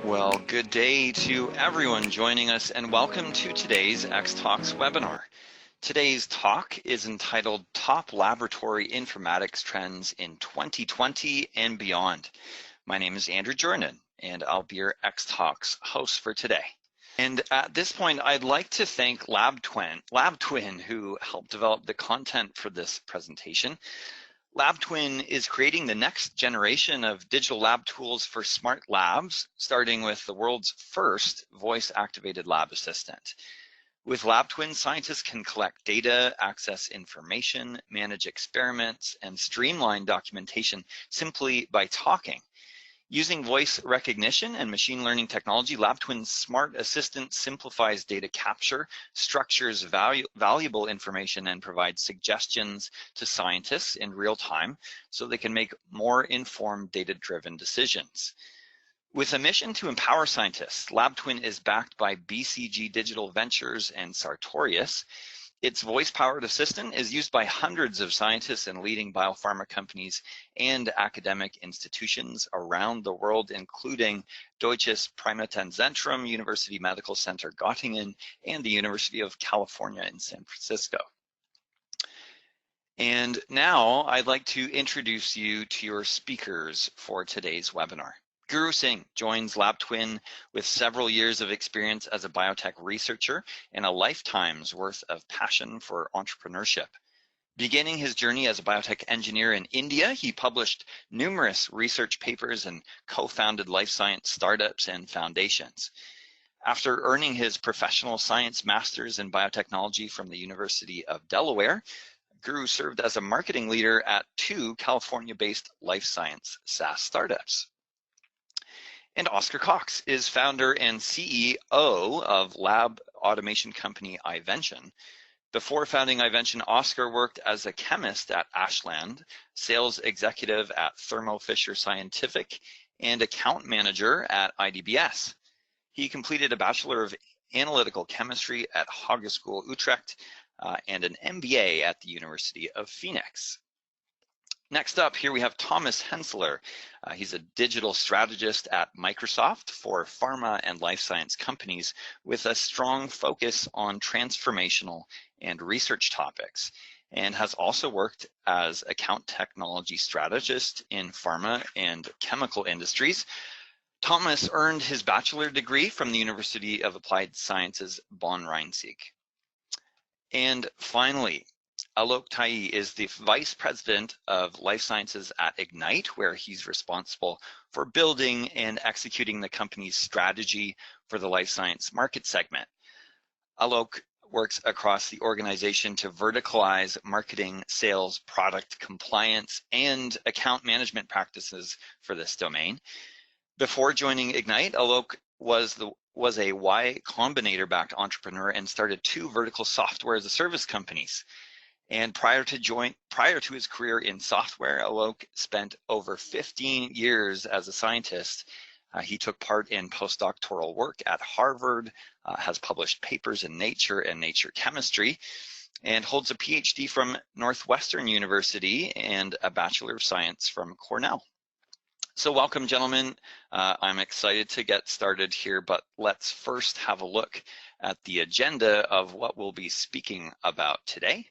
Well, good day to everyone joining us and welcome to today's Xtalks webinar. Today's talk is entitled Top Laboratory Informatics Trends in 2020 and Beyond. My name is Andrew Jordan and I'll be your Xtalks host for today. And at this point, I'd like to thank LabTwin, who helped develop the content for this presentation. LabTwin is creating the next generation of digital lab tools for smart labs, starting with the world's first voice-activated lab assistant. With LabTwin, scientists can collect data, access information, manage experiments, and streamline documentation simply by talking. Using voice recognition and machine learning technology, LabTwin's smart assistant simplifies data capture, structures valuable information, and provides suggestions to scientists in real time so they can make more informed data-driven decisions. With a mission to empower scientists, LabTwin is backed by BCG Digital Ventures and Sartorius. Its voice-powered assistant is used by hundreds of scientists and leading biopharma companies and academic institutions around the world, including Deutsches Primatenzentrum, University Medical Center Göttingen, and the University of California in San Francisco. And now I'd like to introduce you to your speakers for today's webinar. Guru Singh joins LabTwin with several years of experience as a biotech researcher and a lifetime's worth of passion for entrepreneurship. Beginning his journey as a biotech engineer in India, he published numerous research papers and co-founded life science startups and foundations. After earning his professional science master's in biotechnology from the University of Delaware, Guru served as a marketing leader at 2 California-based life science SaaS startups. And Oscar Cox is founder and CEO of lab automation company iVention. Before founding iVention, Oscar worked as a chemist at Ashland, sales executive at Thermo Fisher Scientific, and account manager at IDBS. He completed a Bachelor of Analytical Chemistry at Hogeschool Utrecht and an MBA at the University of Phoenix. Next up, here we have Thomas Hensler. He's a digital strategist at Microsoft for pharma and life science companies with a strong focus on transformational and research topics, and has also worked as account technology strategist in pharma and chemical industries. Thomas earned his bachelor degree from the University of Applied Sciences Bonn-Rhein-Sieg. And finally, Alok Tai is the Vice President of Life Sciences at Ignite, where he's responsible for building and executing the company's strategy for the life science market segment. Alok works across the organization to verticalize marketing, sales, product compliance, and account management practices for this domain. Before joining Ignite, Alok was a Y Combinator-backed entrepreneur and started 2 vertical software as a service companies. And prior to his career in software, Alok spent over 15 years as a scientist. He took part in postdoctoral work at Harvard, has published papers in Nature and Nature Chemistry, and holds a PhD from Northwestern University and a Bachelor of Science from Cornell. So welcome, gentlemen. I'm excited to get started here, but let's first have a look at the agenda of what we'll be speaking about today.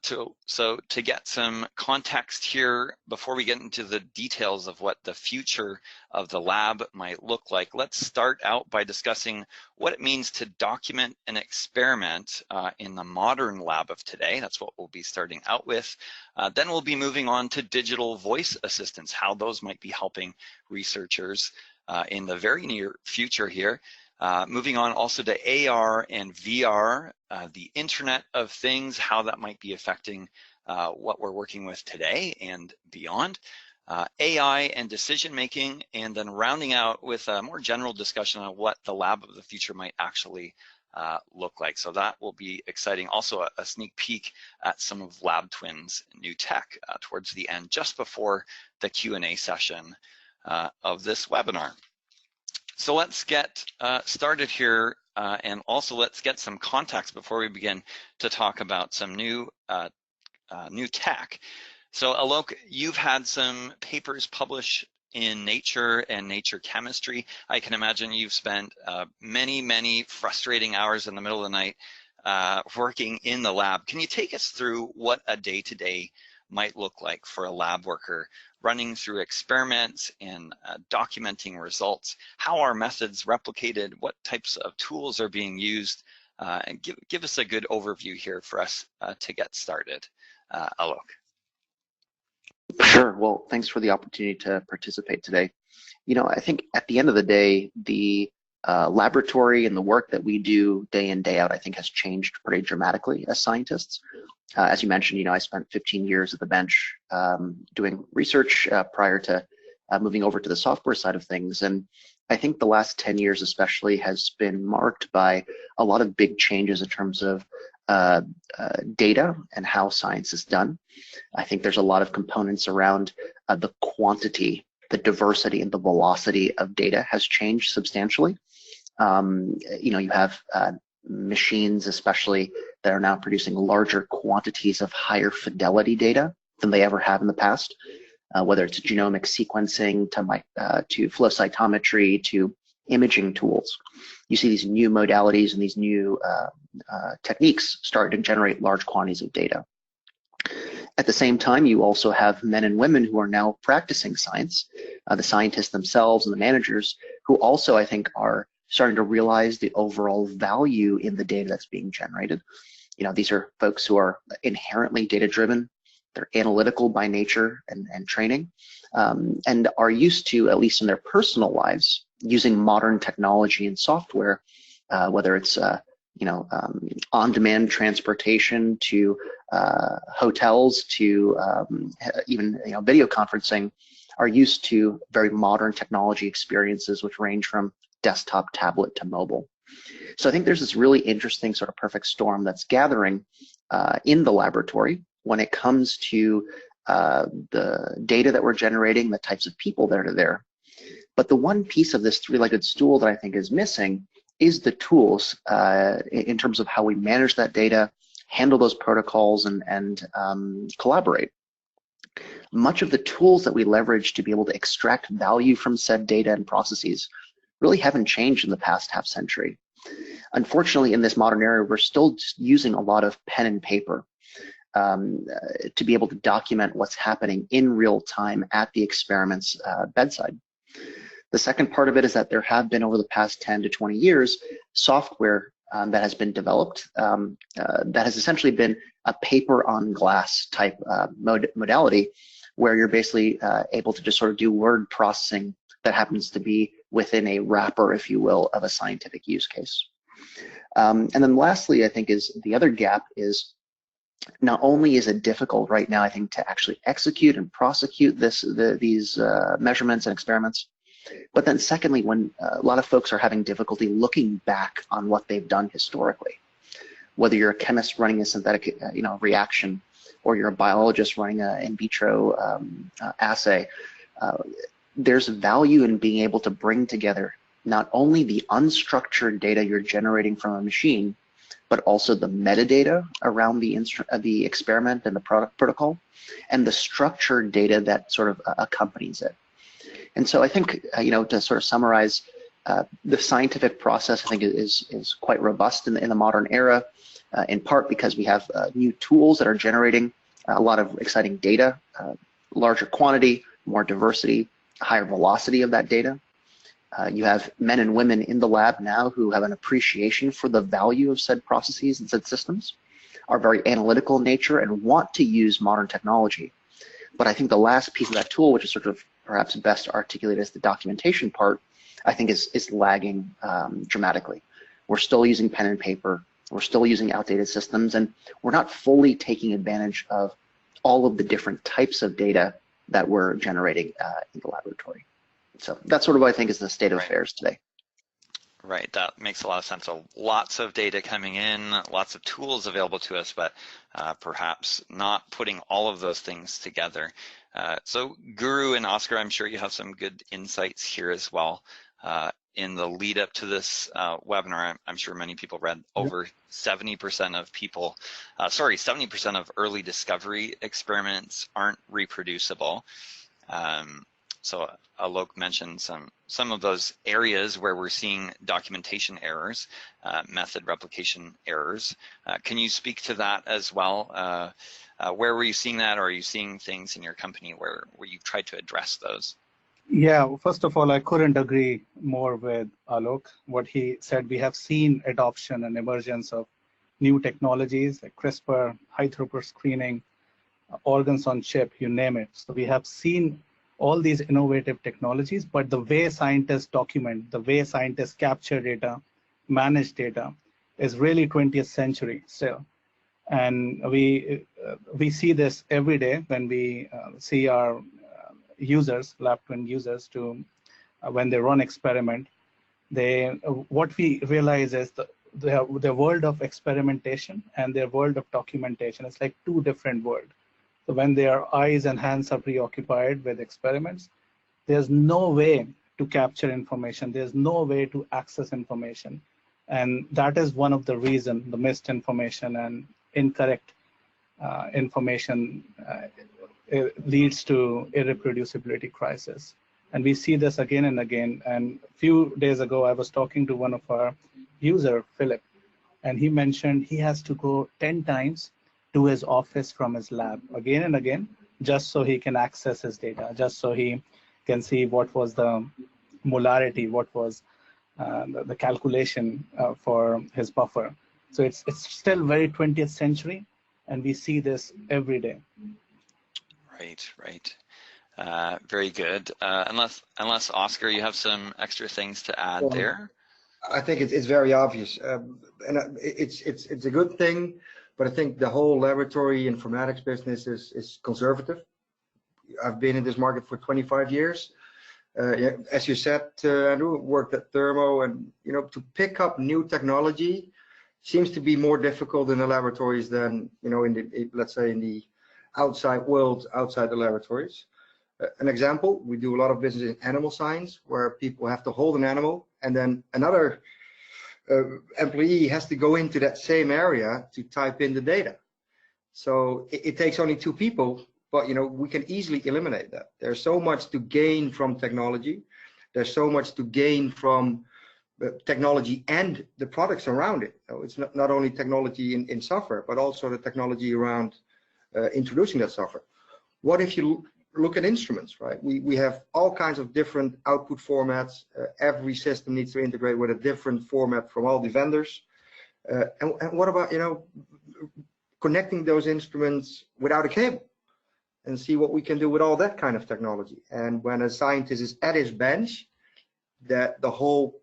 To get some context here, before we get into the details of what the future of the lab might look like, let's start out by discussing what it means to document an experiment in the modern lab of today. That's what we'll be starting out with. Then we'll be moving on to digital voice assistants, how those might be helping researchers in the very near future here. Moving on also to AR and VR, the Internet of Things, how that might be affecting what we're working with today and beyond, AI and decision making, and then rounding out with a more general discussion on what the lab of the future might actually look like. So that will be exciting. Also a sneak peek at some of LabTwin's new tech towards the end, just before the Q&A session of this webinar. So let's get started here, and also let's get some context before we begin to talk about some new tech. So Alok, you've had some papers published in nature and nature chemistry. I can imagine you've spent many frustrating hours in the middle of the night working in the lab. Can you take us through what a day-to-day might look like for a lab worker, running through experiments and documenting results? How are methods replicated? What types of tools are being used? And give us a good overview here for us to get started. Alok. Sure. Well, thanks for the opportunity to participate today. You know, I think at the end of the day, the laboratory and the work that we do day in, day out, I think has changed pretty dramatically as scientists. As you mentioned, you know, I spent 15 years at the bench doing research prior to moving over to the software side of things. And I think the last 10 years especially has been marked by a lot of big changes in terms of data and how science is done. I think there's a lot of components around the quantity, the diversity, and the velocity of data has changed substantially. You know, you have machines especially that are now producing larger quantities of higher fidelity data than they ever have in the past, whether it's genomic sequencing to flow cytometry to imaging tools. You see these new modalities and these new techniques start to generate large quantities of data. At the same time, you also have men and women who are now practicing science, the scientists themselves and the managers, who also, I think, are starting to realize the overall value in the data that's being generated. You know, these are folks who are inherently data-driven. They're analytical by nature and training, and are used to, at least in their personal lives, using modern technology and software, whether it's on-demand transportation to hotels to even video conferencing, are used to very modern technology experiences which range from desktop, tablet to mobile. So I think there's this really interesting sort of perfect storm that's gathering in the laboratory when it comes to the data that we're generating, the types of people that are there. But the one piece of this three-legged stool that I think is missing is the tools in terms of how we manage that data, handle those protocols, and collaborate. Much of the tools that we leverage to be able to extract value from said data and processes really haven't changed in the past half century. Unfortunately, in this modern era, we're still using a lot of pen and paper to be able to document what's happening in real time at the experiment's bedside. The second part of it is that there have been, over the past 10 to 20 years, software that has been developed that has essentially been a paper on glass type modality, where you're basically able to just sort of do word processing that happens to be within a wrapper, if you will, of a scientific use case. And then lastly, I think is the other gap is not only is it difficult right now, I think, to actually execute and prosecute these measurements and experiments, but then secondly, when a lot of folks are having difficulty looking back on what they've done historically, whether you're a chemist running a synthetic reaction, or you're a biologist running an in vitro assay, there's value in being able to bring together not only the unstructured data you're generating from a machine, but also the metadata around the experiment and the product protocol, and the structured data that sort of accompanies it. And so I think, to sort of summarize, the scientific process, I think, is quite robust in the modern era, in part because we have new tools that are generating a lot of exciting data, larger quantity, more diversity, higher velocity of that data. You have men and women in the lab now who have an appreciation for the value of said processes and said systems, are very analytical in nature and want to use modern technology. But I think the last piece of that tool, which is sort of perhaps best articulated as the documentation part, I think is lagging dramatically. We're still using pen and paper, we're still using outdated systems, and we're not fully taking advantage of all of the different types of data that we're generating in the laboratory. So that's sort of what I think is the state of affairs today. Right, that makes a lot of sense. So lots of data coming in, lots of tools available to us, but perhaps not putting all of those things together. So Guru and Oscar, I'm sure you have some good insights here as well. In the lead up to this webinar, I'm sure many people read over 70% of people, 70% of early discovery experiments aren't reproducible. So Alok mentioned some of those areas where we're seeing documentation errors, method replication errors. Can you speak to that as well? Where were you seeing that, or are you seeing things in your company where you've tried to address those? Yeah, first of all, I couldn't agree more with Alok. What he said, we have seen adoption and emergence of new technologies like CRISPR, high throughput screening, organs on chip, you name it. So we have seen all these innovative technologies, but the way scientists document, the way scientists capture data, manage data is really 20th century still. And we see this every day when we see our users, LabTwin users, to when they run experiment. What we realize is the world of experimentation and their world of documentation is like two different worlds. So when their eyes and hands are preoccupied with experiments, there's no way to capture information. There's no way to access information. And that is one of the reasons the missed information and incorrect information leads to irreproducibility crisis. And we see this again and again. And a few days ago, I was talking to one of our user, Philip, and he mentioned he has to go 10 times to his office from his lab again and again, just so he can access his data, just so he can see what was the molarity, what was the calculation for his buffer. So it's still very 20th century, and we see this every day. Right. Very good. Unless Oscar, you have some extra things to add there. I think it's very obvious, and it's a good thing. But I think the whole laboratory informatics business is conservative. I've been in this market for 25 years. As you said, Andrew, worked at Thermo, and to pick up new technology seems to be more difficult in the laboratories than let's say in the outside world, outside the laboratories. An example: we do a lot of business in animal science, where people have to hold an animal, and then another employee has to go into that same area to type in the data. So it takes only 2 people, but we can easily eliminate that. There's so much to gain from technology. There's so much to gain from technology and the products around it. So it's not only technology in software, but also the technology around introducing that software. What if you look at instruments, right? We have all kinds of different output formats. Every system needs to integrate with a different format from all the vendors. And what about connecting those instruments without a cable, and see what we can do with all that kind of technology? And when a scientist is at his bench, that the whole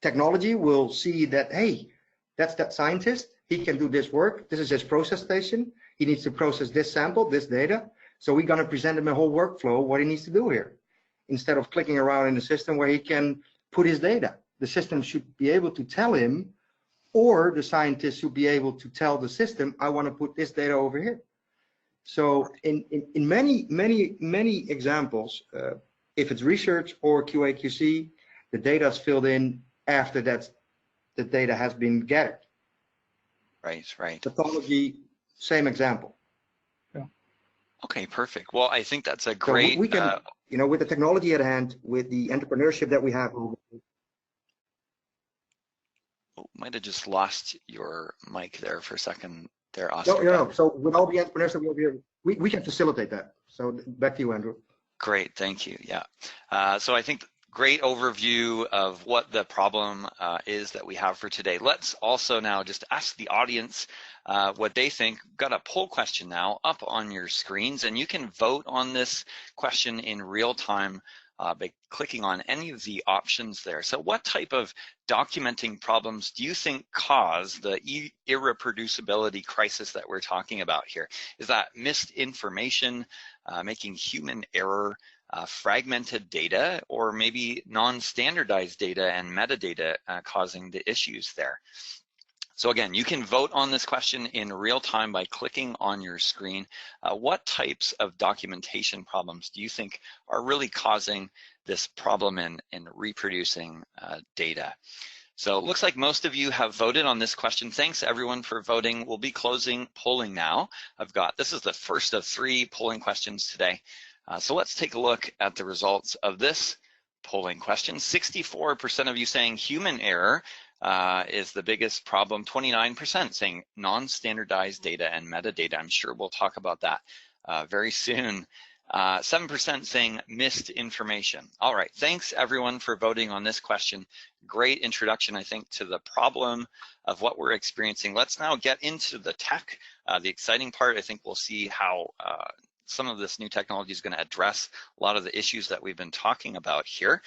technology will see that, hey, that's that scientist. He can do this work. This is his process station. He needs to process this sample, this data. So we're going to present him a whole workflow, what he needs to do here, instead of clicking around in the system where he can put his data. The system should be able to tell him, or the scientist should be able to tell the system, I want to put this data over here. So in many examples, if it's research or QA/QC, the data is filled in after that the data has been gathered. Right. Pathology, same example. Okay, perfect. Well, I think that's a great. So we can, with the technology at hand, with the entrepreneurship that we have. Might have just lost your mic there for a second there, Oscar. No. So with all the entrepreneurship we have here, we can facilitate that. So back to you, Andrew. Great, thank you. Yeah. So I think great overview of what the problem is that we have for today. Let's also now just ask the audience what they think. Got a poll question now up on your screens, and you can vote on this question in real time by clicking on any of the options there. So what type of documenting problems do you think cause the irreproducibility crisis that we're talking about here? Is that missed information, making human error, fragmented data, or maybe non-standardized data and metadata causing the issues there? So again, you can vote on this question in real time by clicking on your screen. What types of documentation problems do you think are really causing this problem in reproducing data? So it looks like most of you have voted on this question. Thanks everyone for voting. We'll be closing polling now. This is the first of 3 polling questions today. So let's take a look at the results of this polling question. 64% of you saying human error is the biggest problem. 29% saying non-standardized data and metadata. I'm sure we'll talk about that very soon. 7% saying missed information. All right, thanks everyone for voting on this question. Great introduction, I think, to the problem of what we're experiencing. Let's now get into the tech. The exciting part, I think we'll see how some of this new technology is going to address a lot of the issues that we've been talking about here.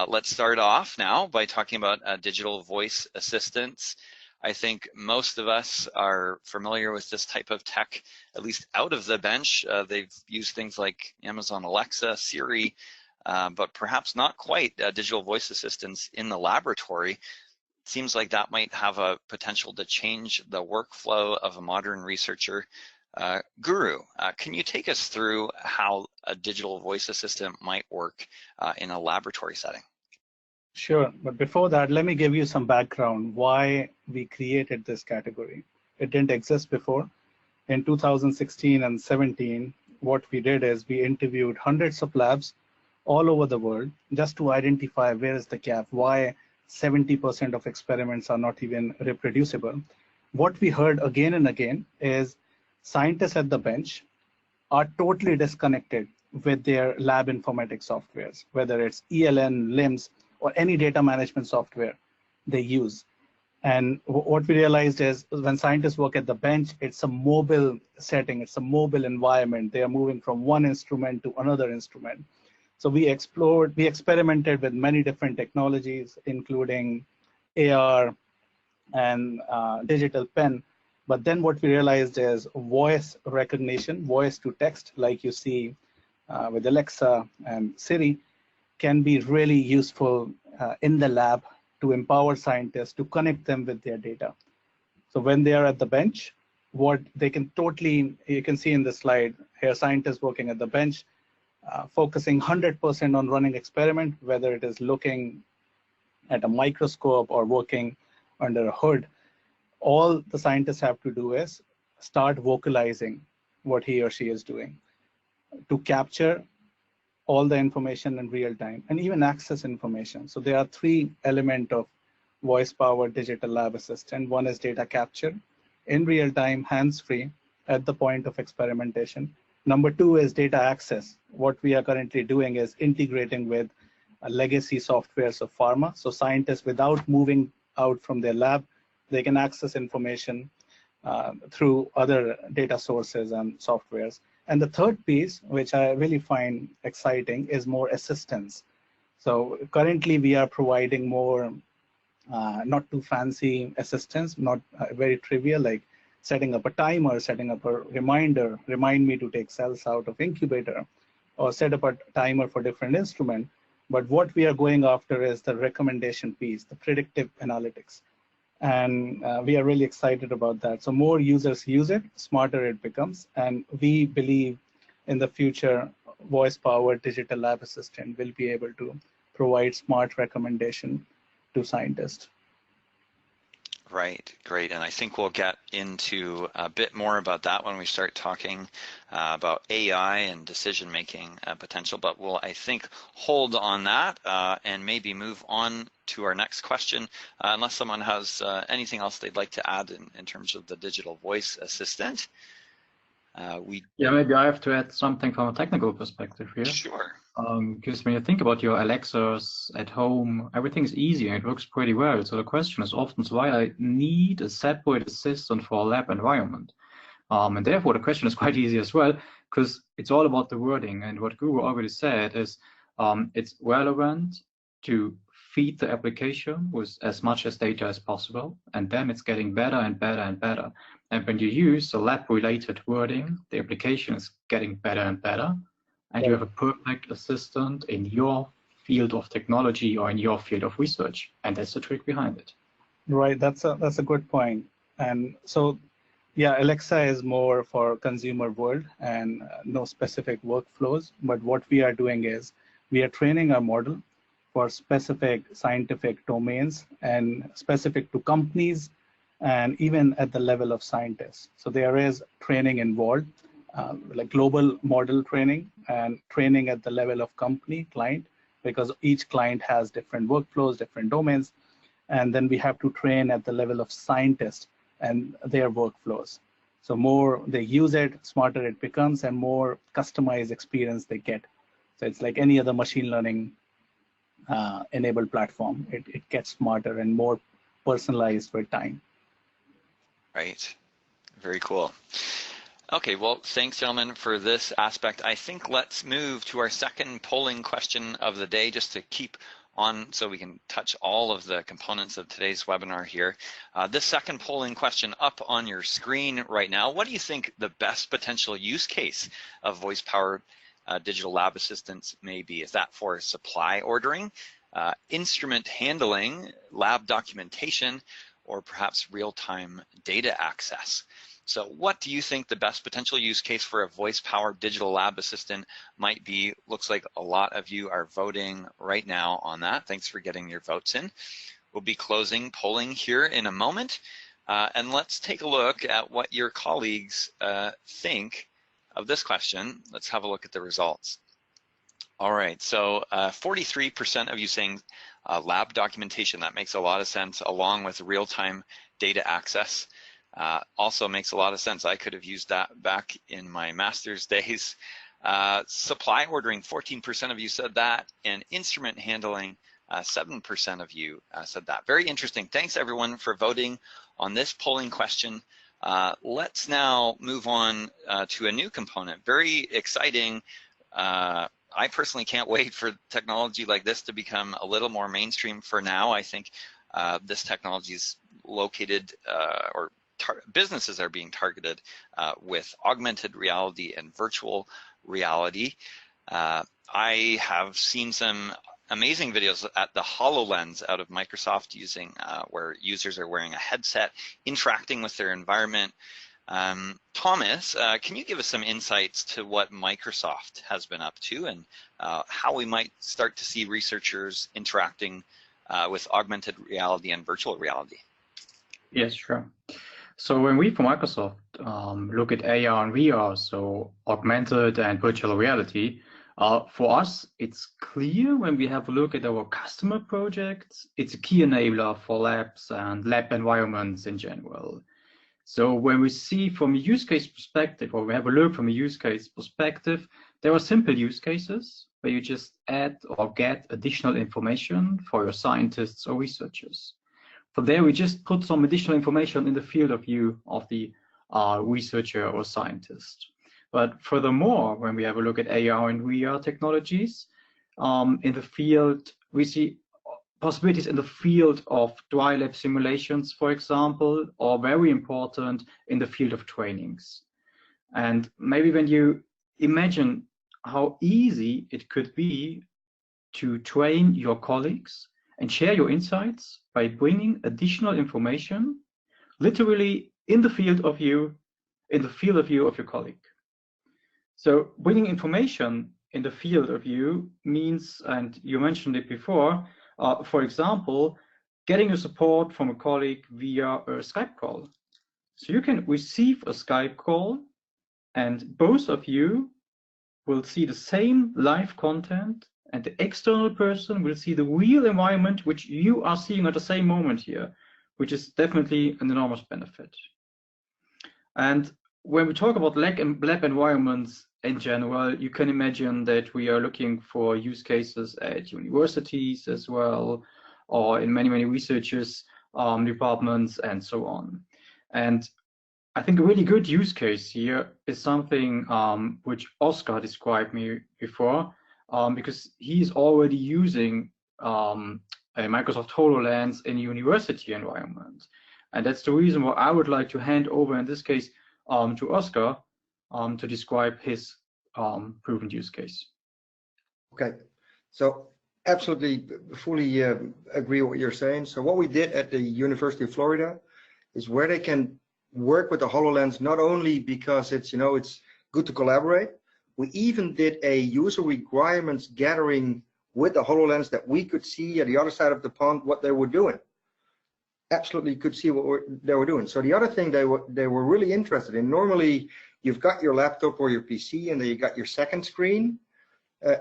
Let's start off now by talking about digital voice assistants. I think most of us are familiar with this type of tech, at least out of the bench. They've used things like Amazon Alexa, Siri, but perhaps not quite digital voice assistants in the laboratory. It seems like that might have a potential to change the workflow of a modern researcher. Guru, can you take us through how a digital voice assistant might work in a laboratory setting? Sure, but before that, let me give you some background why we created this category. It didn't exist before. In 2016 and 17, what we did is we interviewed hundreds of labs all over the world just to identify where is the gap, why 70% of experiments are not even reproducible. What we heard again and again is scientists at the bench are totally disconnected with their lab informatics softwares, whether it's ELN, LIMS, or any data management software they use. And what we realized is when scientists work at the bench, it's a mobile setting, it's a mobile environment. They are moving from one instrument to another instrument. So we experimented with many different technologies, including AR and digital pen. But then what we realized is voice recognition, voice to text, like you see with Alexa and Siri, can be really useful in the lab to empower scientists to connect them with their data. So when they are at the bench, what they can totally, you can see in the slide here, scientists working at the bench, focusing 100% on running experiment, whether it is looking at a microscope or working under a hood. All the scientists have to do is start vocalizing what he or she is doing to capture all the information in real time and even access information. So there are three elements of voice-powered digital lab assistant. One is data capture in real time, hands-free at the point of experimentation. Number two is data access. What we are currently doing is integrating with legacy softwares of pharma. So scientists, without moving out from their lab, they can access information through other data sources and softwares. And the third piece, which I really find exciting, is more assistance. So currently we are providing more not too fancy assistance, not very trivial, like setting up a timer, setting up a reminder, remind me to take cells out of incubator, or set up a timer for different instrument. But what we are going after is the recommendation piece, the predictive analytics. And we are really excited about that. So more users use it, smarter it becomes. And we believe in the future, voice-powered digital lab assistant will be able to provide smart recommendation to scientists. Right, great. And I think we'll get into a bit more about that when we start talking about AI and decision-making potential, but we'll, I think, hold on that and maybe move on to our next question, unless someone has anything else they'd like to add in terms of the digital voice assistant. Yeah, maybe I have to add something from a technical perspective here. Sure. Because when you think about your Alexas at home, everything's easy and it works pretty well. So the question is often why I need a separate assistant for a lab environment. And therefore the question is quite easy as well, because it's all about the wording. And what Guru already said is it's relevant to feed the application with as much as data as possible. And then it's getting better and better and better. And when you use the lab-related wording, the application is getting better and better. And you have a perfect assistant in your field of technology or in your field of research. And that's the trick behind it. Right, that's a good point. And so, yeah, Alexa is more for consumer world and no specific workflows. But what we are doing is we are training our model for specific scientific domains and specific to companies and even at the level of scientists. So there is training involved. like global model training and training at the level of company, client, because each client has different workflows, different domains. And then we have to train at the level of scientists and their workflows. So more they use it, smarter it becomes, and more customized experience they get. So it's like any other machine learning enabled platform. It gets smarter and more personalized with time. Right. Very cool. Okay, well, thanks, gentlemen, for this aspect. I think let's move to our second polling question of the day, just to keep on so we can touch all of the components of today's webinar here. This second polling question up on your screen right now. What do you think the best potential use case of voice-powered digital lab assistants may be? Is that for supply ordering, instrument handling, lab documentation, or perhaps real-time data access? So what do you think the best potential use case for a voice-powered digital lab assistant might be? Looks like a lot of you are voting right now on that. Thanks for getting your votes in. We'll be closing polling here in a moment. And let's take a look at what your colleagues think of this question. Let's have a look at the results. All right, so 43% of you saying lab documentation. That makes a lot of sense, along with real-time data access. Also makes a lot of sense. I could have used that back in my master's days. Supply ordering, 14% of you said that, and instrument handling, 7% of you said that. Very interesting. Thanks everyone for voting on this polling question. Let's now move on to a new component. Very exciting. I personally can't wait for technology like this to become a little more mainstream. For now, I think this technology is located or businesses are being targeted with augmented reality and virtual reality. I have seen some amazing videos at the HoloLens out of Microsoft using where users are wearing a headset, interacting with their environment. Thomas, can you give us some insights to what Microsoft has been up to and how we might start to see researchers interacting with augmented reality and virtual reality? Yes, sure. So when we from Microsoft look at AR and VR, so augmented and virtual reality, for us, it's clear when we have a look at our customer projects, it's a key enabler for labs and lab environments in general. So when we see from a use case perspective, or we have a look from a use case perspective, there are simple use cases where you just add or get additional information for your scientists or researchers. For there, we just put some additional information in the field of view of the researcher or scientist. But furthermore, when we have a look at AR and VR technologies, in the field, we see possibilities in the field of dry lab simulations, for example, or very important in the field of trainings. And maybe when you imagine how easy it could be to train your colleagues and share your insights by bringing additional information, literally in the field of view, of your colleague. So bringing information in the field of view means, and you mentioned it before, for example, getting a support from a colleague via a Skype call. So you can receive a Skype call and both of you will see the same live content, and the external person will see the real environment which you are seeing at the same moment here, which is definitely an enormous benefit. And when we talk about lab environments in general, you can imagine that we are looking for use cases at universities as well, or in many researchers departments and so on. And I think a really good use case here is something which Oscar described me before, because he's already using a Microsoft HoloLens in a university environment. And that's the reason why I would like to hand over, in this case, to Oscar to describe his proven use case. Okay, so absolutely fully agree with what you're saying. So what we did at the University of Florida is where they can work with the HoloLens, not only because it's, it's good to collaborate, we even did a user requirements gathering with the HoloLens that we could see at the other side of the pond what they were doing. Absolutely could see what they were doing. So the other thing they were really interested in, normally you've got your laptop or your PC, and then you got your second screen,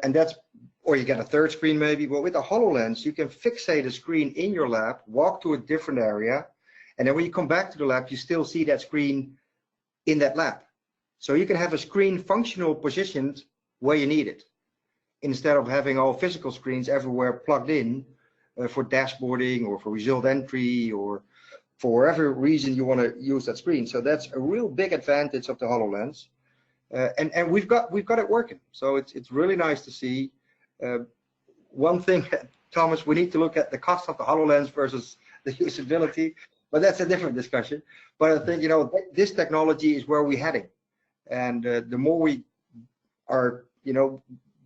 and that's, or you get a third screen maybe. But with a HoloLens, you can fixate a screen in your lab, walk to a different area, and then when you come back to the lab, you still see that screen in that lab. So you can have a screen functional positioned where you need it, instead of having all physical screens everywhere plugged in for dashboarding or for result entry or for whatever reason you want to use that screen. So that's a real big advantage of the HoloLens, and we've got it working. So it's really nice to see. One thing, Thomas, we need to look at the cost of the HoloLens versus the usability, but that's a different discussion. But I think, you know, this technology is where we're heading, and the more we are, you know,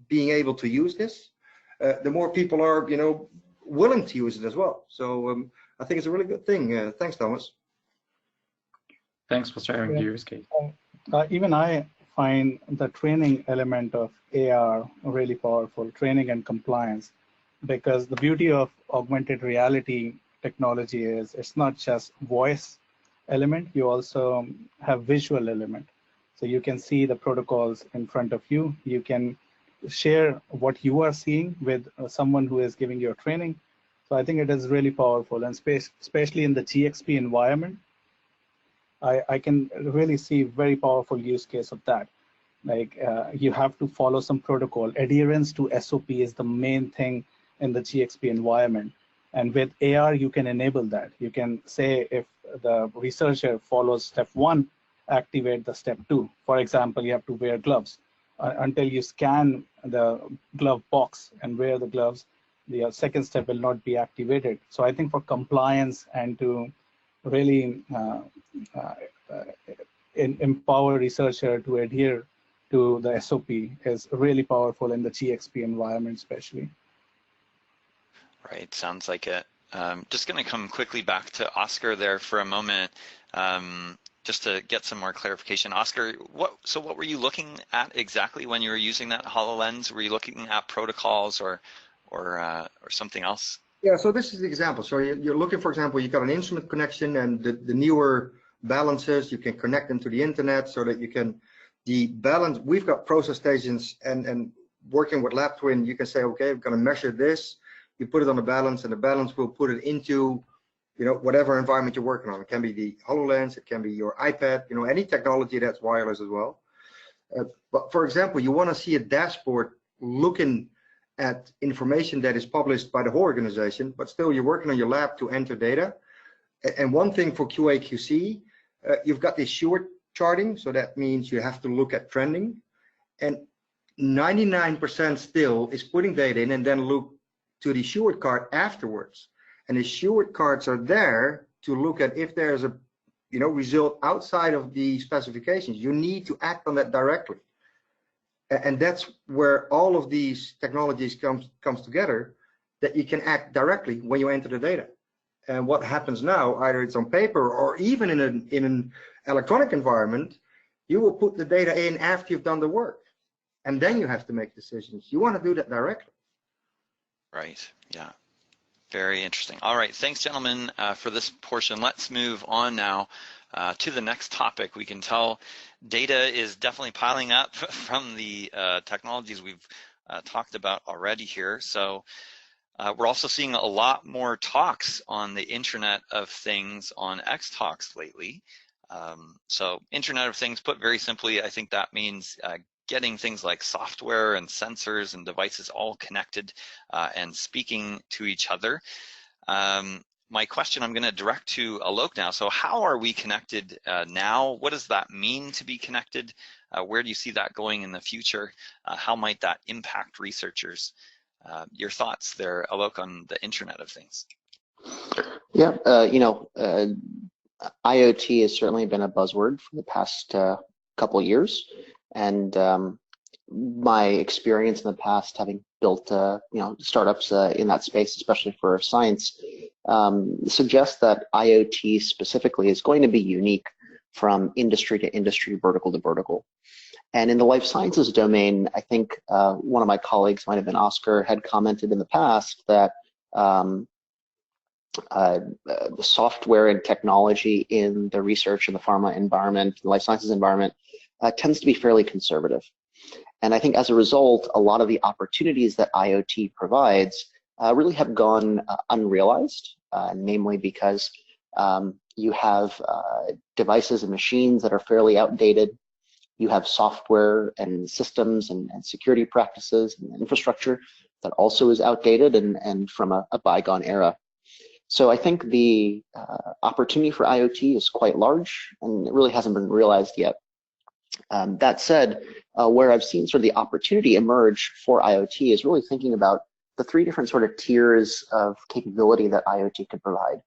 being able to use this, the more people are, you know, willing to use it as well. So I think it's a really good thing. Thanks, Thomas. Thanks for sharing the use case. Even I find the training element of AR really powerful, training and compliance, because the beauty of augmented reality technology is it's not just voice element, you also have visual element. So you can see the protocols in front of you. You can share what you are seeing with someone who is giving you training. So I think it is really powerful, and especially in the GXP environment, I can really see very powerful use case of that. Like you have to follow some protocol. Adherence to SOP is the main thing in the GXP environment. And with AR, you can enable that. You can say if the researcher follows step 1, activate the step 2. For example, you have to wear gloves. Until you scan the glove box and wear the gloves, the second step will not be activated. So I think for compliance and to really empower researcher to adhere to the SOP is really powerful in the GXP environment, especially. Right, sounds like it. Just going to come quickly back to Oscar there for a moment, just to get some more clarification. Oscar, what were you looking at exactly when you were using that HoloLens? Were you looking at protocols or something else? Yeah, so this is the example. So you're looking, for example, you've got an instrument connection, and the newer balances, you can connect them to the internet so that you can, the balance, we've got process stations, and working with LabTwin, you can say, okay, we're going to measure this, you put it on the balance, and the balance will put it into, you know, whatever environment you're working on. It can be the HoloLens, it can be your iPad, you know, any technology that's wireless as well. But for example, you want to see a dashboard looking at information that is published by the whole organization, but still you're working on your lab to enter data. And one thing for QA/QC, you've got this short charting, so that means you have to look at trending, and 99% still is putting data in and then look to the short card afterwards. And the short cards are there to look at if there's a, you know, result outside of the specifications. You need to act on that directly. And that's where all of these technologies comes together, that you can act directly when you enter the data. And what happens now, either it's on paper or even in an electronic environment, you will put the data in after you've done the work, and then you have to make decisions. You want to do that directly. Right, yeah. Very interesting. All right, thanks, gentlemen, for this portion. Let's move on now to the next topic. We can tell data is definitely piling up from the technologies we've talked about already here. So we're also seeing a lot more talks on the Internet of Things on Xtalks lately. So Internet of Things, put very simply, I think that means getting things like software and sensors and devices all connected and speaking to each other. My question I'm going to direct to Alok now. So how are we connected now? What does that mean to be connected? Where do you see that going in the future? How might that impact researchers? Your thoughts there, Alok, on the Internet of Things. Yeah, you know, IoT has certainly been a buzzword for the past couple of years, and my experience in the past, having built you know, startups in that space, especially for science, suggests that IoT specifically is going to be unique from industry to industry, vertical to vertical. And in the life sciences domain, I think one of my colleagues, might have been Oscar, had commented in the past that the software and technology in the research and the pharma environment, the life sciences environment, tends to be fairly conservative. And I think as a result, a lot of the opportunities that IoT provides really have gone unrealized, namely because you have devices and machines that are fairly outdated. You have software and systems and security practices and infrastructure that also is outdated and from a bygone era. So I think the opportunity for IoT is quite large, and it really hasn't been realized yet. That said, where I've seen sort of the opportunity emerge for IoT is really thinking about the three different sort of tiers of capability that IoT could provide.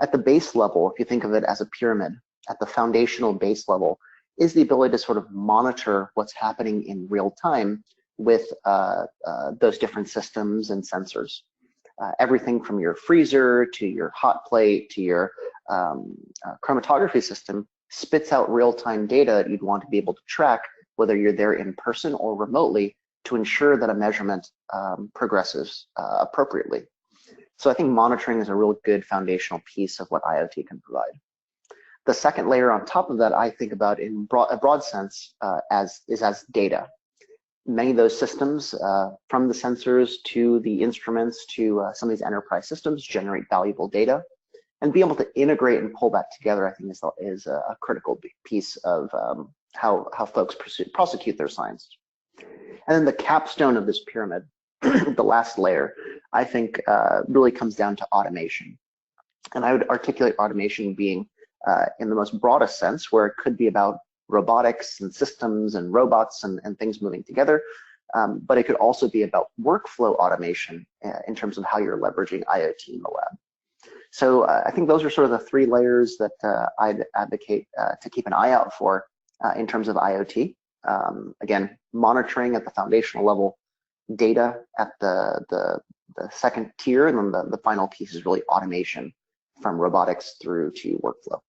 At the base level, if you think of it as a pyramid, at the foundational base level, is the ability to sort of monitor what's happening in real time with those different systems and sensors. Everything from your freezer to your hot plate to your chromatography system spits out real-time data that you'd want to be able to track, whether you're there in person or remotely, to ensure that a measurement progresses appropriately. So I think monitoring is a real good foundational piece of what IoT can provide. The second layer on top of that, I think about in a broad sense as data. Many of those systems, from the sensors to the instruments to some of these enterprise systems, generate valuable data. And be able to integrate and pull that together, I think, is a critical piece of how folks prosecute their science. And then the capstone of this pyramid, the last layer, I think really comes down to automation. And I would articulate automation being in the most broadest sense, where it could be about robotics and systems and robots and things moving together. But it could also be about workflow automation in terms of how you're leveraging IoT in the lab. So I think those are sort of the three layers that I'd advocate to keep an eye out for in terms of IoT. Again, monitoring at the foundational level, data at the second tier, and then the final piece is really automation from robotics through to workflow.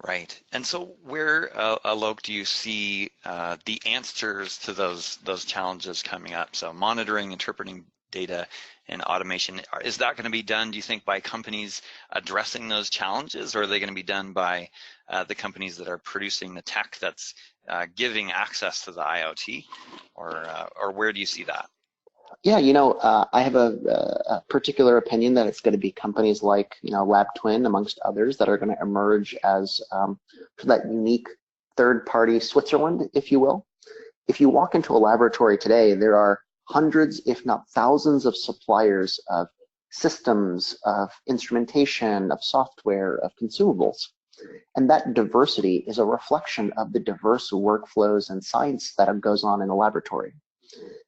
Right. And so where, Alok, do you see the answers to those challenges coming up? So monitoring, interpreting data, and automation, is that going to be done, do you think, by companies addressing those challenges, or are they going to be done by the companies that are producing the tech that's giving access to the IoT, or where do you see that? Yeah, I have a particular opinion that it's going to be companies like, LabTwin, amongst others, that are going to emerge as that unique third-party Switzerland, if you will. If you walk into a laboratory today, there are hundreds, if not thousands, of suppliers of systems, of instrumentation, of software, of consumables. And that diversity is a reflection of the diverse workflows and science that goes on in a laboratory.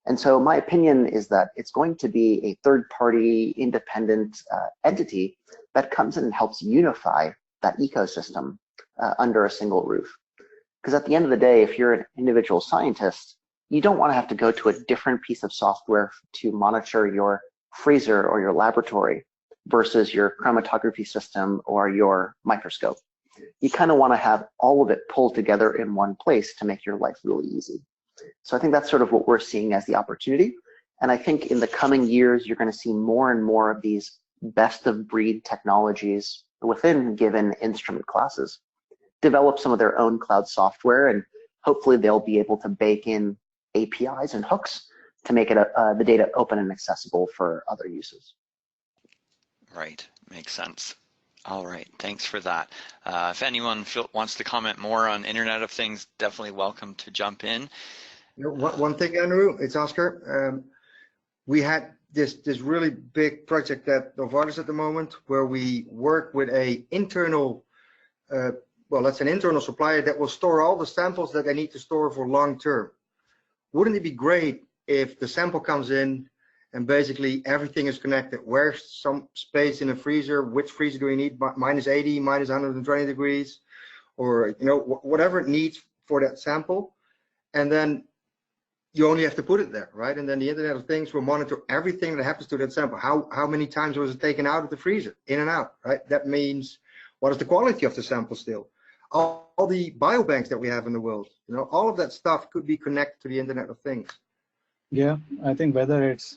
And so my opinion is that it's going to be a third-party independent entity that comes in and helps unify that ecosystem under a single roof. Because at the end of the day, if you're an individual scientist, you don't want to have to go to a different piece of software to monitor your freezer or your laboratory versus your chromatography system or your microscope. You kind of want to have all of it pulled together in one place to make your life really easy. So I think that's sort of what we're seeing as the opportunity. And I think in the coming years, you're going to see more and more of these best of breed technologies within given instrument classes develop some of their own cloud software, and hopefully they'll be able to bake in APIs and hooks to make it the data open and accessible for other uses. Right, makes sense. All right, thanks for that. If anyone wants to comment more on Internet of Things, definitely welcome to jump in. One thing, Andrew, it's Oscar. We had this really big project at Novartis at the moment where we work with a internal, well, that's an internal supplier that will store all the samples that they need to store for long term. Wouldn't it be great if the sample comes in and basically everything is connected? Where's some space in a freezer? Which freezer do we need? Minus 80, minus 120 degrees, or whatever it needs for that sample. And then you only have to put it there, right? And then the Internet of Things will monitor everything that happens to that sample. How many times was it taken out of the freezer, in and out, right? That means what is the quality of the sample still? All the biobanks that we have in the world, all of that stuff could be connected to the Internet of Things. Yeah, I think whether it's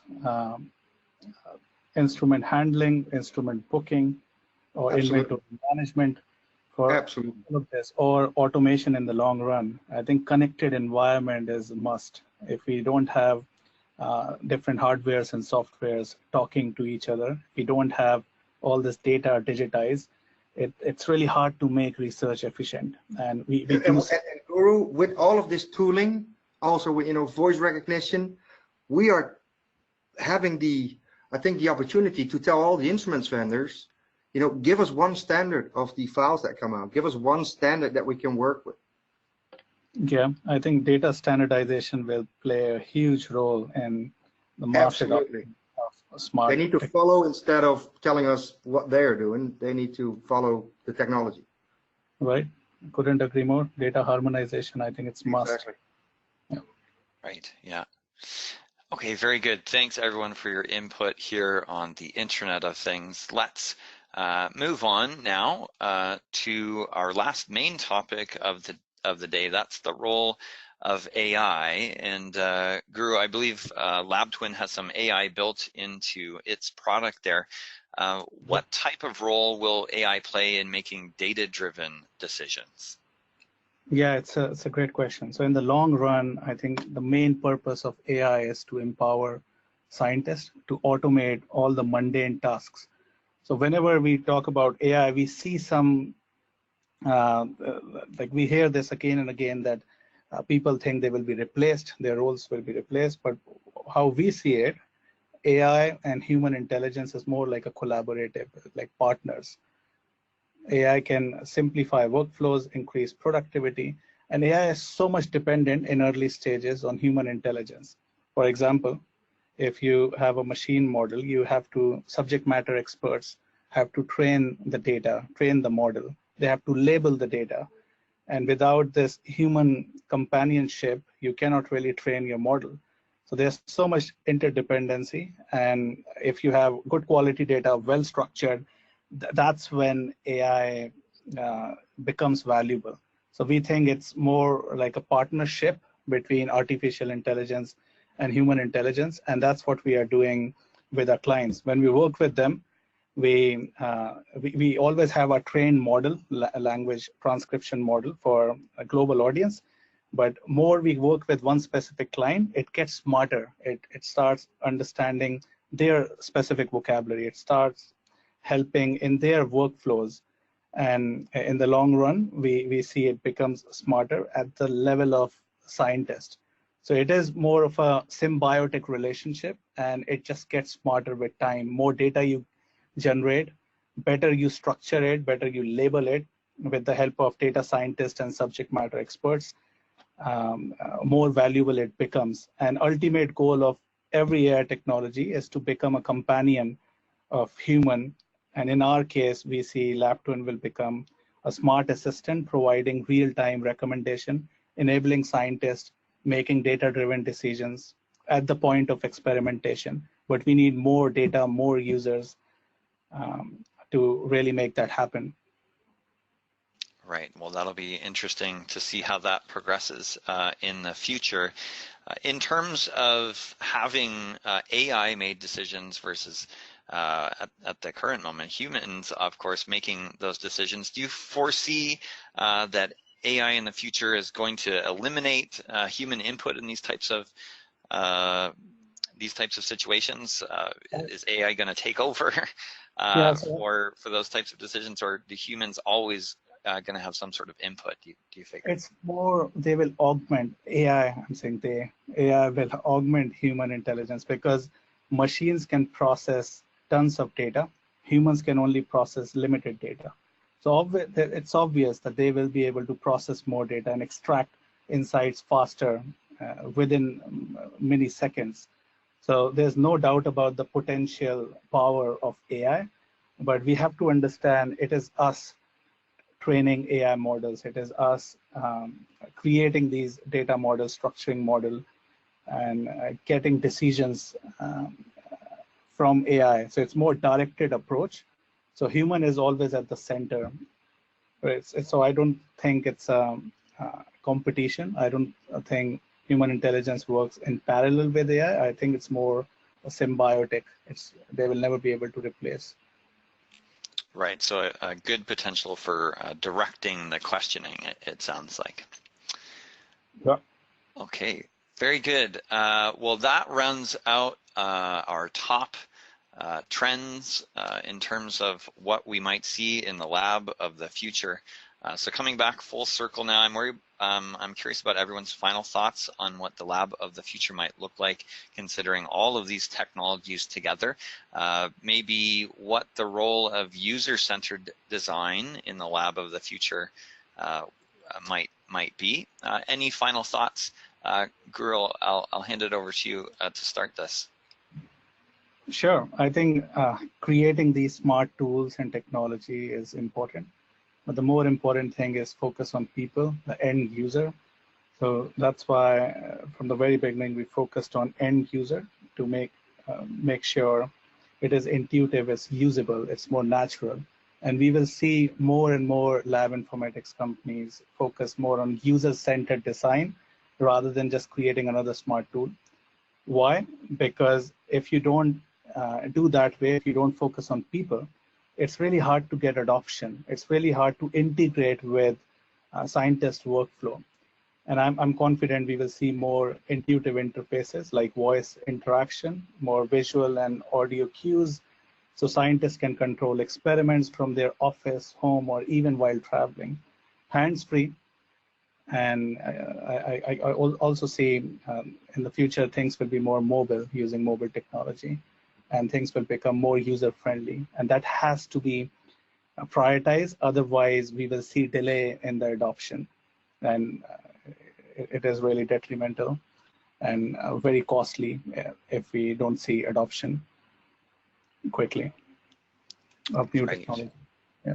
instrument handling, instrument booking, or Absolutely. inventory management for Absolutely. all of this, or automation in the long run. I think connected environment is a must. If we don't have different hardwares and softwares talking to each other, we don't have all this data digitized, it's really hard to make research efficient. And And Guru, with all of this tooling, also with voice recognition, we are having I think the opportunity to tell all the instruments vendors, give us one standard of the files that come out. Give us one standard that we can work with. Yeah, I think data standardization will play a huge role in the mass adoption of smart. They need to follow instead of telling us what they're doing. They need to follow the technology. Right. Couldn't agree more. Data harmonization, I think it's must. Exactly. Yeah. Right. Yeah. Okay, very good. Thanks everyone for your input here on the Internet of Things. Let's move on now to our last main topic of the day. That's the role of AI. And Guru, I believe LabTwin has some AI built into its product there. What type of role will AI play in making data-driven decisions? Yeah, it's a great question. So in the long run, I think the main purpose of AI is to empower scientists to automate all the mundane tasks. So whenever we talk about AI, we see some, like we hear this again and again, that people think they will be replaced, their roles will be replaced, but how we see it, AI and human intelligence is more like a collaborative, like partners. AI can simplify workflows, increase productivity, and AI is so much dependent in early stages on human intelligence. For example, if you have a machine model, you have to, subject matter experts have to train the data, train the model. They have to label the data. And without this human companionship, you cannot really train your model. So there's so much interdependency. And if you have good quality data, well-structured, that's when AI becomes valuable. So we think it's more like a partnership between artificial intelligence and human intelligence, and that's what we are doing with our clients. When we work with them, we always have a trained model, language transcription model for a global audience, but more we work with one specific client, it gets smarter. It starts understanding their specific vocabulary. It starts helping in their workflows, and in the long run we see it becomes smarter at the level of scientist. So it is more of a symbiotic relationship, and it just gets smarter with time. More data you generate, better you structure it, better you label it with the help of data scientists and subject matter experts, more valuable it becomes. And ultimate goal of every AI technology is to become a companion of human. And in our case, we see LabTwin will become a smart assistant providing real-time recommendation, enabling scientists making data-driven decisions at the point of experimentation. But we need more data, more users to really make that happen. Right. Well, that'll be interesting to see how that progresses in the future. In terms of having AI-made decisions versus at the current moment, humans, of course, making those decisions. Do you foresee that AI in the future is going to eliminate human input in these types of situations? Is AI going to take over for those types of decisions, or do humans always going to have some sort of input? Do you figure? It's more they will augment AI. I'm saying AI will augment human intelligence, because machines can process tons of data. Humans can only process limited data. So it's obvious that they will be able to process more data and extract insights faster within milliseconds. So there's no doubt about the potential power of AI, but we have to understand it is us training AI models. It is us creating these data models, structuring model, and getting decisions from AI. So it's more directed approach. So human is always at the center. So I don't think it's a competition. I don't think human intelligence works in parallel with AI. I think it's more a symbiotic. They will never be able to replace. Right, so a good potential for directing the questioning, it sounds like. Yeah. Okay, very good. Well, that rounds out our top trends in terms of what we might see in the lab of the future. So coming back full circle now, I'm curious about everyone's final thoughts on what the lab of the future might look like, considering all of these technologies together. Maybe what the role of user-centered design in the lab of the future might be. Any final thoughts? Guru, I'll hand it over to you to start this. Sure. I think creating these smart tools and technology is important. But the more important thing is focus on people, the end user. So that's why from the very beginning, we focused on end user to make sure it is intuitive, it's usable, it's more natural. And we will see more and more lab informatics companies focus more on user-centered design rather than just creating another smart tool. Why? Because if you don't do that way, if you don't focus on people, it's really hard to get adoption. It's really hard to integrate with scientist workflow. And I'm confident we will see more intuitive interfaces like voice interaction, more visual and audio cues, so scientists can control experiments from their office, home, or even while traveling, hands-free. And I also see in the future things will be more mobile using mobile technology, and things will become more user-friendly. And that has to be prioritized. Otherwise, we will see delay in the adoption. And it is really detrimental and very costly if we don't see adoption quickly of new technology.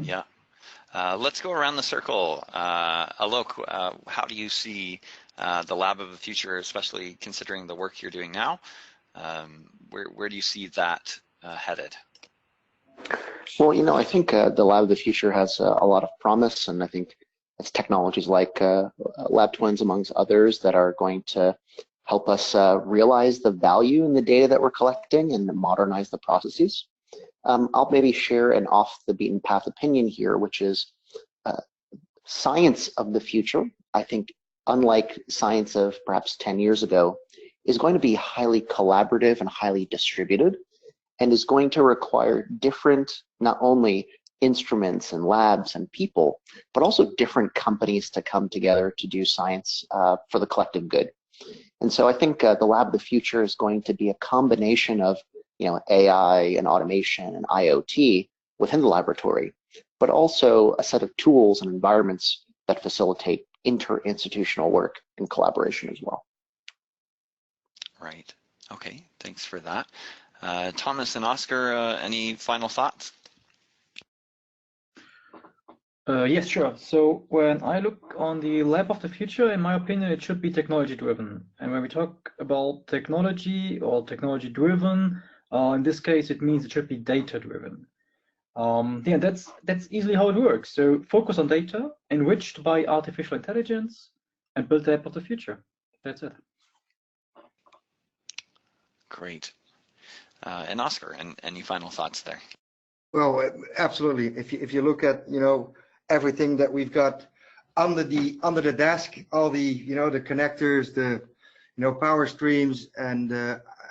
Yeah. Let's go around the circle. Alok, how do you see the lab of the future, especially considering the work you're doing now? Where do you see that headed? Well, I think the lab of the future has a lot of promise, and I think it's technologies like LabTwins, amongst others, that are going to help us realize the value in the data that we're collecting and modernize the processes. I'll maybe share an off-the-beaten-path opinion here, which is science of the future, I think, unlike science of perhaps 10 years ago, is going to be highly collaborative and highly distributed, and is going to require different, not only instruments and labs and people, but also different companies to come together to do science for the collective good. And so I think the lab of the future is going to be a combination of AI and automation and IoT within the laboratory, but also a set of tools and environments that facilitate interinstitutional work and collaboration as well. Right. Okay. Thanks for that. Thomas and Oscar, any final thoughts? Yes, sure. So when I look on the lab of the future, in my opinion, it should be technology driven. And when we talk about technology or technology driven, in this case, it means it should be data driven. Yeah, that's easily how it works. So focus on data, enriched by artificial intelligence, and build the lab of the future. That's it. Great. And Oscar, any final thoughts there? Well, absolutely. If you look at everything that we've got under the desk, all the the connectors, the power streams, and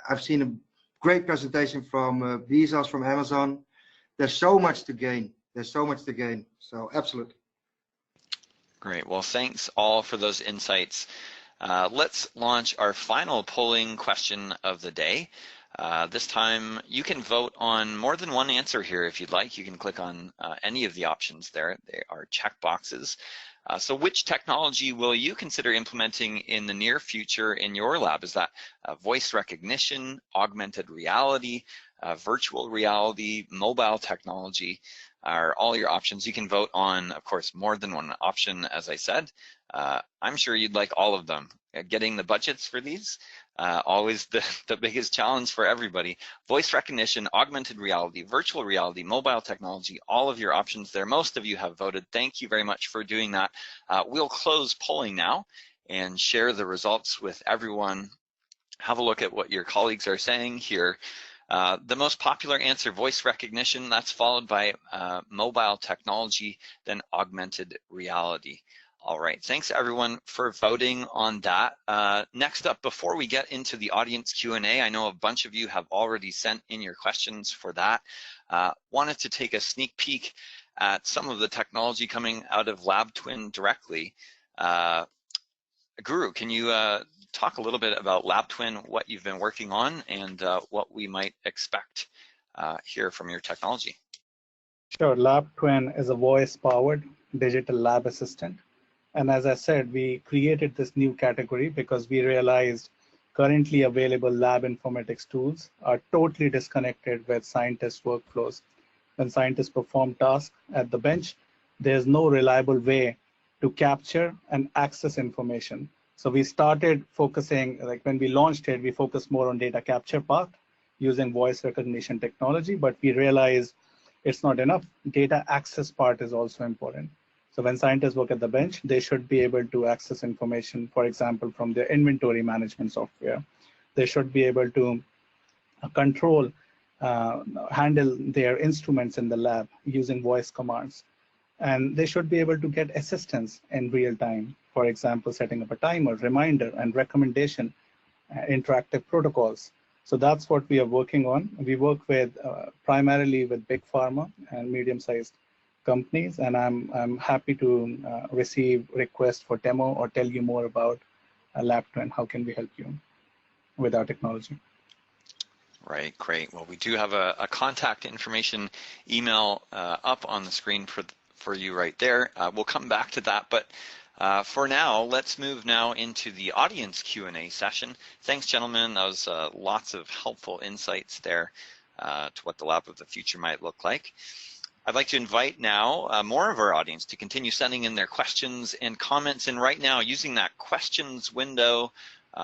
I've seen a great presentation from Bezos from Amazon. There's so much to gain. There's so much to gain. So absolutely. Great. Well, thanks all for those insights. Let's launch our final polling question of the day. This time you can vote on more than one answer here if you'd like. You can click on any of the options there. They are check boxes. So which technology will you consider implementing in the near future in your lab? Is that voice recognition, augmented reality, virtual reality, mobile technology? Are all your options. You can vote on, of course, more than one option, as I said. I'm sure you'd like all of them. Getting the budgets for these, always the biggest challenge for everybody. Voice recognition, augmented reality, virtual reality, mobile technology, all of your options there. Most of you have voted. Thank you very much for doing that. We'll close polling now and share the results with everyone. Have a look at what your colleagues are saying here. The most popular answer, voice recognition, that's followed by mobile technology, then augmented reality. All right, thanks everyone for voting on that. Next up, before we get into the audience Q&A, I know a bunch of you have already sent in your questions for that. Wanted to take a sneak peek at some of the technology coming out of LabTwin directly. Guru, can you talk a little bit about LabTwin, what you've been working on, and what we might expect here from your technology? Sure. LabTwin is a voice-powered digital lab assistant. And as I said, we created this new category because we realized currently available lab informatics tools are totally disconnected with scientists' workflows. When scientists perform tasks at the bench, there's no reliable way to capture and access information. So we started focusing, like when we launched it, we focused more on data capture part using voice recognition technology, but we realized it's not enough. Data access part is also important. So when scientists work at the bench, they should be able to access information, for example, from their inventory management software. They should be able to control, handle their instruments in the lab using voice commands. And they should be able to get assistance in real time. For example, setting up a timer, reminder, and recommendation, interactive protocols. So that's what we are working on. We work with primarily with big pharma and medium-sized companies, and I'm happy to receive requests for demo or tell you more about LabTwin. How can we help you with our technology? Right, great. Well, we do have a contact information email up on the screen for you right there. We'll come back to that, but for now, let's move now into the audience Q&A session. Thanks, gentlemen. That was lots of helpful insights there to what the lab of the future might look like. I'd like to invite now more of our audience to continue sending in their questions and comments. And right now, using that questions window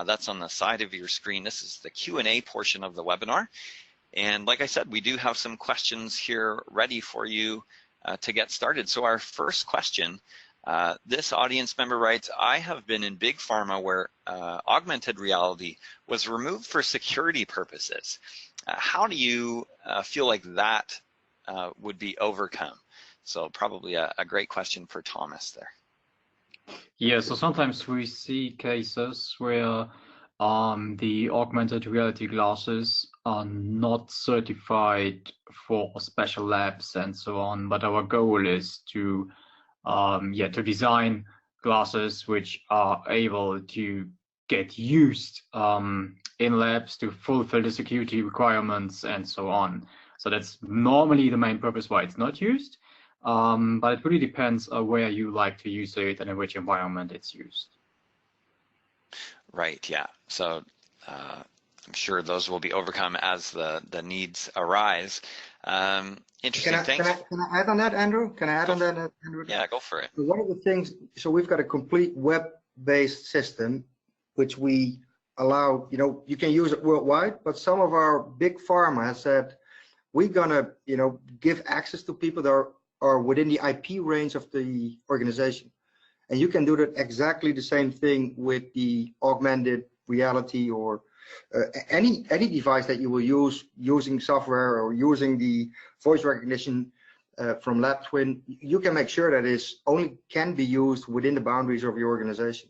that's on the side of your screen, this is the Q&A portion of the webinar. And like I said, we do have some questions here ready for you to get started. So our first question, this audience member writes, I have been in big pharma where augmented reality was removed for security purposes. How do you feel like that would be overcome? So probably a great question for Thomas there. Yeah, so sometimes we see cases where the augmented reality glasses are not certified for special labs and so on, but our goal is to design glasses which are able to get used in labs to fulfill the security requirements and so on. So that's normally the main purpose why it's not used, but it really depends on where you like to use it and in which environment it's used. Right, yeah. So I'm sure those will be overcome as the needs arise. Interesting. Can I add on that, Andrew? Can I add on that, Andrew? Yeah, go for it. One of the things, so we've got a complete web-based system, which we allow, you can use it worldwide, but some of our big pharma has said, we're gonna, give access to people that are within the IP range of the organization. And you can do that exactly the same thing with the augmented reality or any device that you will use using software or using the voice recognition from LabTwin. You can make sure that it only can be used within the boundaries of your organization.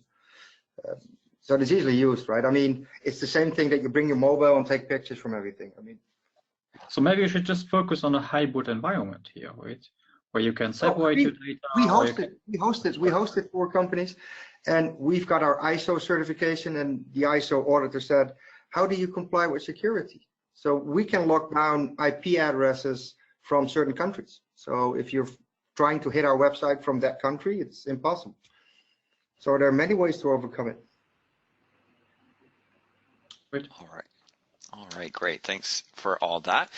So it's easily used, right? I mean, it's the same thing that you bring your mobile and take pictures from everything. I mean, so maybe you should just focus on a hybrid environment here, right? Where you can separate your data. We host it for companies, and we've got our ISO certification, and the ISO auditor said, how do you comply with security? So we can lock down IP addresses from certain countries. So if you're trying to hit our website from that country, it's impossible. So there are many ways to overcome it. Great. All right, great. Thanks for all that.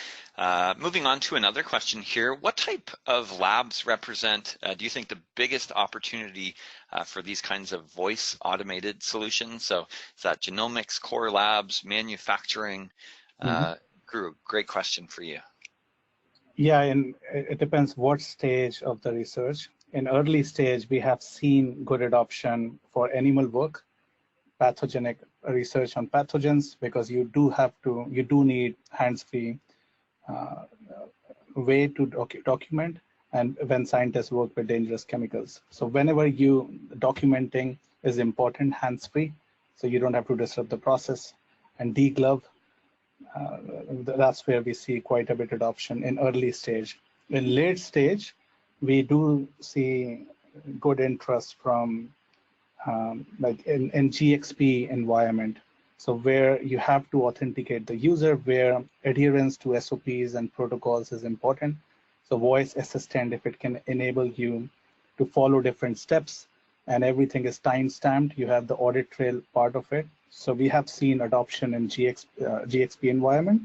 Moving on to another question here. What type of labs represent, do you think, the biggest opportunity for these kinds of voice automated solutions? So is that genomics, core labs, manufacturing? Guru, great question for you. Yeah, and it depends what stage of the research. In early stage, we have seen good adoption for animal work, pathogenic research on pathogens because you do need hands-free way to document, and when scientists work with dangerous chemicals. So whenever documenting is important, hands-free, so you don't have to disrupt the process, and deglove, that's where we see quite a bit adoption in early stage. In late stage, we do see good interest from like in GXP environment. So where you have to authenticate the user, where adherence to SOPs and protocols is important. So voice assistant, if it can enable you to follow different steps and everything is time-stamped, you have the audit trail part of it. So we have seen adoption in GXP environment.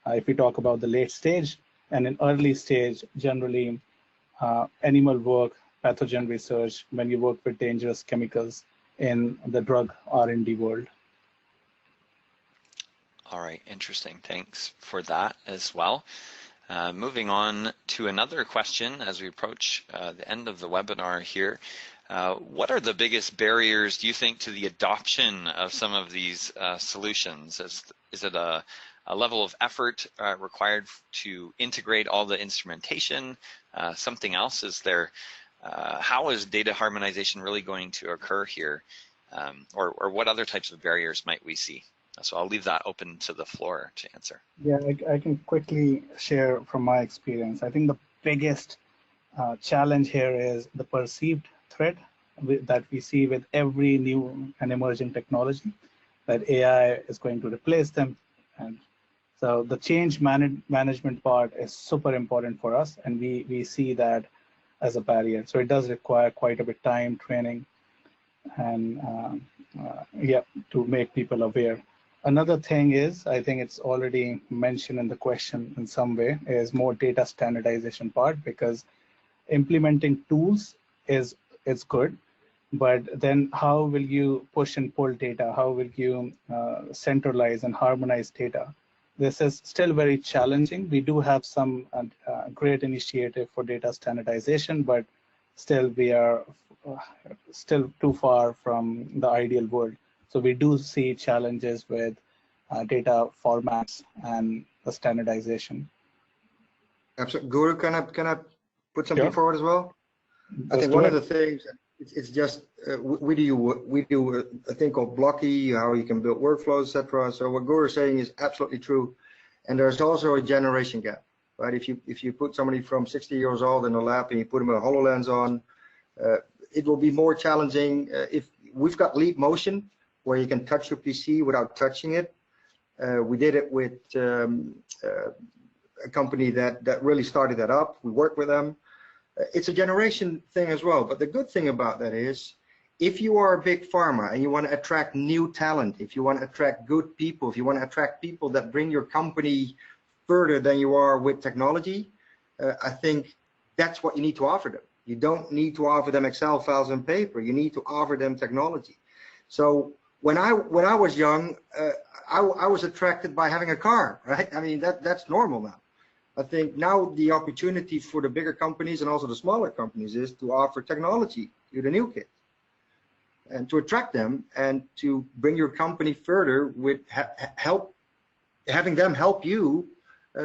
If we talk about the late stage, and in early stage, generally animal work, pathogen research, when you work with dangerous chemicals in the drug R&D world. All right, interesting. Thanks for that as well. Moving on to another question as we approach the end of the webinar here. What are the biggest barriers, do you think, to the adoption of some of these solutions? Is it a level of effort required to integrate all the instrumentation? Something else? Is there, how is data harmonization really going to occur here? Or what other types of barriers might we see? So I'll leave that open to the floor to answer. Yeah, I can quickly share from my experience. I think the biggest challenge here is the perceived threat that we see with every new and emerging technology, that AI is going to replace them. And so the change management part is super important for us, and we see that as a barrier. So it does require quite a bit of time, training, and yeah, to make people aware. Another thing is, I think it's already mentioned in the question in some way, is more data standardization part, because implementing tools is good, but then how will you push and pull data? How will you centralize and harmonize data? This is still very challenging. We do have some great initiative for data standardization, but still we are still too far from the ideal world. So we do see challenges with data formats and the standardization. Absolutely. Guru, can I put something Sure. forward as well? I think one of the things, it's just, we do a thing called Blocky, how you can build workflows, etc. So what Guru is saying is absolutely true. And there's also a generation gap, right? If you put somebody from 60 years old in a lab and you put them a HoloLens on, it will be more challenging. If we've got Leap Motion, where you can touch your PC without touching it. We did it with a company that really started that up. We worked with them. It's a generation thing as well. But the good thing about that is, if you are a big pharma and you want to attract new talent, if you want to attract good people, if you want to attract people that bring your company further than you are with technology, I think that's what you need to offer them. You don't need to offer them Excel files and paper. You need to offer them technology. So when I was young, I was attracted by having a car, right? I mean, that's normal now. I think now the opportunity for the bigger companies and also the smaller companies is to offer technology to the new kids and to attract them and to bring your company further with having them help you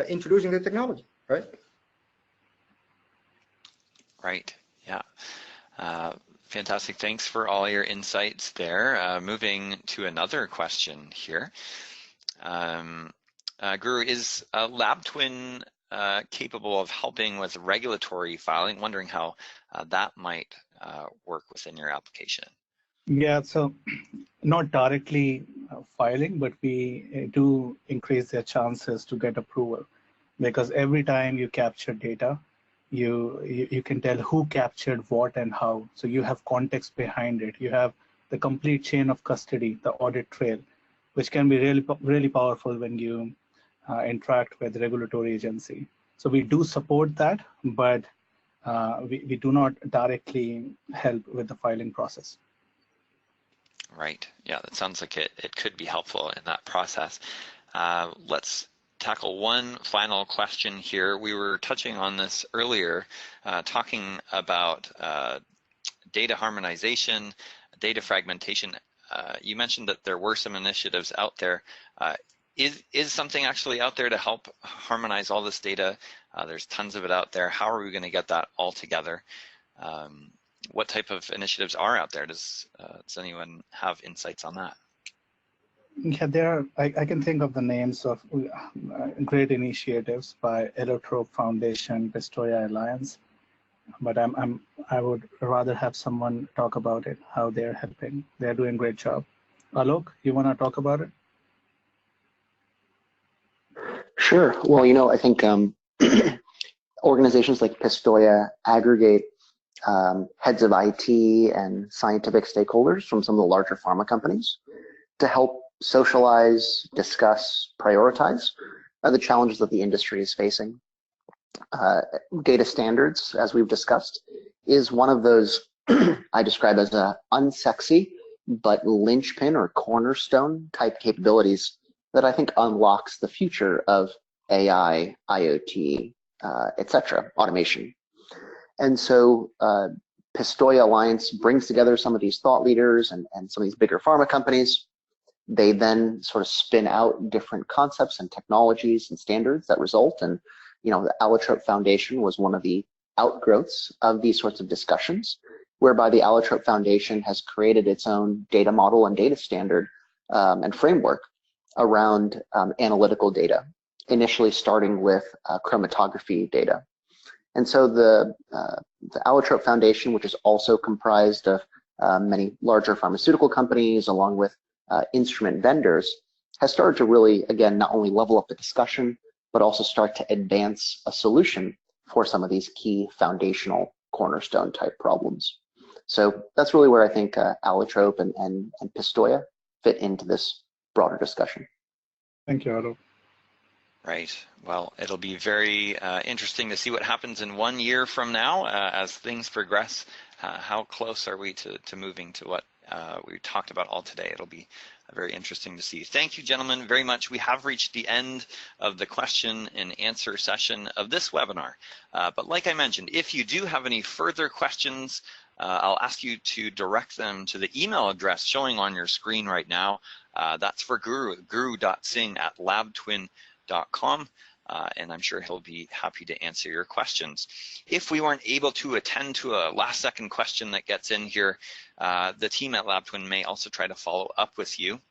introducing the technology, right? Right, yeah. Fantastic, thanks for all your insights there. Moving to another question here. Guru, is LabTwin capable of helping with regulatory filing? Wondering how that might work within your application. Yeah, so not directly filing, but we do increase their chances to get approval, because every time you capture data, you can tell who captured what and how. So you have context behind it. You have the complete chain of custody, the audit trail, which can be really powerful when you interact with the regulatory agency. So we do support that, but we do not directly help with the filing process. Right, yeah, that sounds like it could be helpful in that process. Let's tackle one final question here. We were touching on this earlier, talking about data harmonization, data fragmentation. you mentioned that there were some initiatives out there. Is something actually out there to help harmonize all this data? There's tons of it out there. How are we going to get that all together? What type of initiatives are out there? Does anyone have insights on that? Yeah, there are, I can think of the names of great initiatives by Allotrope Foundation, Pistoia Alliance, but I would rather have someone talk about it, how they're helping. They're doing a great job. Alok, you want to talk about it? Sure. Well, you know, I think organizations like Pistoia aggregate heads of IT and scientific stakeholders from some of the larger pharma companies to help socialize, discuss, prioritize the challenges that the industry is facing. Data standards, as we've discussed, is one of those I describe as a unsexy but linchpin or cornerstone type capabilities that I think unlocks the future of AI, IoT, etc., automation. And so Pistoia Alliance brings together some of these thought leaders and some of these bigger pharma companies. They then sort of spin out different concepts and technologies and standards that result. And, you know, the Allotrope Foundation was one of the outgrowths of these sorts of discussions, whereby the Allotrope Foundation has created its own data model and data standard and framework around analytical data, initially starting with chromatography data. And so the Allotrope Foundation, which is also comprised of many larger pharmaceutical companies along with instrument vendors, has started to really, again, not only level up the discussion, but also start to advance a solution for some of these key foundational cornerstone type problems. So that's really where I think Allotrope and Pistoia fit into this broader discussion. Thank you, Alok. Right. Well, it'll be very interesting to see what happens in 1 year from now as things progress. How close are we to moving to what we talked about all today? It'll be very interesting to see. Thank you, gentlemen, very much. We have reached the end of the question and answer session of this webinar. But like I mentioned, if you do have any further questions, I'll ask you to direct them to the email address showing on your screen right now. That's for Guru, guru.singh@labtwin.com. And I'm sure he'll be happy to answer your questions. If we weren't able to attend to a last second question that gets in here, the team at LabTwin may also try to follow up with you.